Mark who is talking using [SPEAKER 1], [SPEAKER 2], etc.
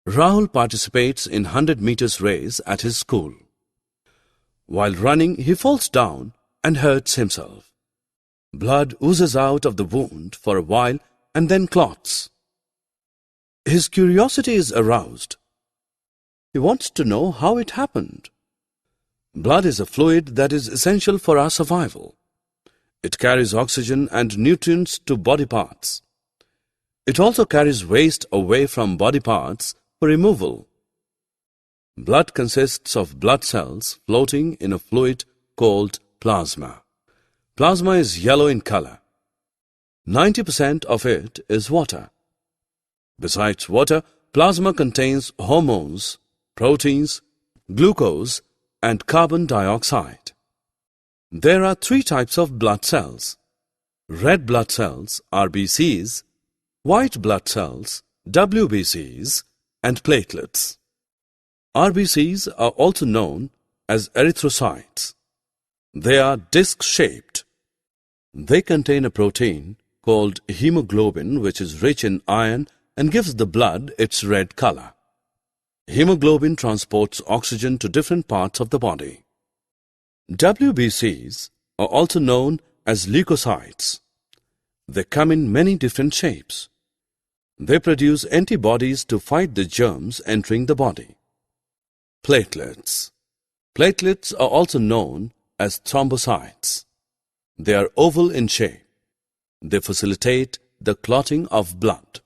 [SPEAKER 1] Rahul participates in 100 meters race at his school. While running, he falls down and hurts himself. Blood oozes out of the wound for a while and then clots. His curiosity is aroused. He wants to know how it happened. Blood is a fluid that is essential for our survival. It carries oxygen and nutrients to body parts. It also carries waste away from body parts for removal. Blood consists of blood cells floating in a fluid called plasma. Plasma is yellow in color. 90% of it is water. Besides water, plasma contains hormones, proteins, glucose, and carbon dioxide. There are 3 types of blood cells: red blood cells, RBCs, white blood cells, WBCs, and platelets. RBCs are also known as erythrocytes. They are disc-shaped. They contain a protein called hemoglobin, which is rich in iron and gives the blood its red color. Hemoglobin transports oxygen to different parts of the body. WBCs are also known as leukocytes. They come in many different shapes. They produce antibodies to fight the germs entering the body. Platelets. Platelets are also known as thrombocytes. They are oval in shape. They facilitate the clotting of blood.